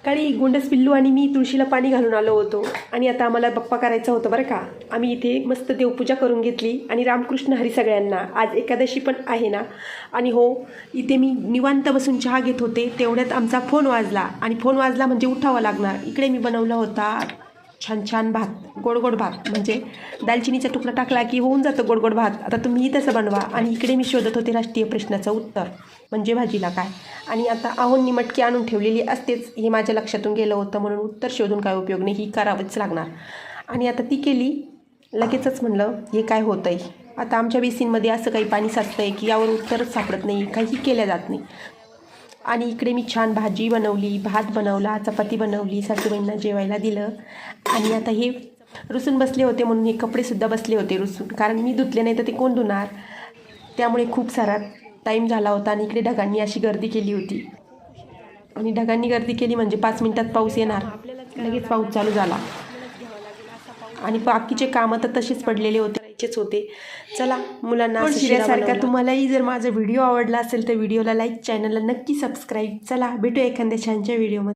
सकाळी गोंडस पिल्लू आणि मी तुळशीला पाणी घालून आलो होतो आणि आता आम्हाला बप्पा करायचा होता बरं का. आम्ही इथे मस्त देवपूजा करून घेतली आणि रामकृष्ण हरी सगळ्यांना. आज एकादशी पण आहे ना. आणि हो, इथे मी निवांत बसून चहा घेत होते तेवढ्यात आमचा फोन वाजला आणि फोन वाजला म्हणजे उठावं लागणार. इकडे मी बनवला होता छान छान भात, गोड गोड भात, म्हणजे दालचिनीचा तुकडा टाकला की होऊन जातं गोड गोड भात. आता तुम्हीही तसं बनवा. आणि इकडे मी शोधत होते राष्ट्रीय प्रश्नाचं उत्तर, म्हणजे भाजीला काय. आणि आता आहोंनी मटकी आणून ठेवलेली असतेच, हे माझ्या लक्षातून गेलं होतं, म्हणून उत्तर शोधून काय उपयोग नाही, ही करावंच लागणार. आणि आता ती केली. लगेचच म्हणलं हे काय होतं आहे. आता आमच्या बेसिनमध्ये असं काही पाणी साचतं आहे की यावर उत्तरच सापडत नाही, काही केल्या जात नाही. आणि इकडे मी छान भाजी बनवली, भात बनवला, चपाती बनवली, सासूबाईंना जेवायला दिलं. आणि आता हे रुसून बसले होते म्हणून हे कपडेसुद्धा बसले होते रुसून, कारण मी धुतले नाही तर ते कोण धुणार. त्यामुळे खूप सारा टाईम झाला होता. आणि इकडे ढगांनी अशी गर्दी केली होती. आणि ढगांनी गर्दी केली म्हणजे 5 मिनिटात पाऊस येणार. लगेच पाऊस चालू झाला. आणि बाकीचे कामं तर तसेच पडलेले होते, करायचेच होते. चला, मुलांना शिऱ्यासारखा. तुम्हालाही जर माझा व्हिडिओ आवडला असेल तर व्हिडिओला लाईक, चॅनलला नक्की सबस्क्राईब. चला, भेटू एखाद्या छानच्या व्हिडिओमध्ये.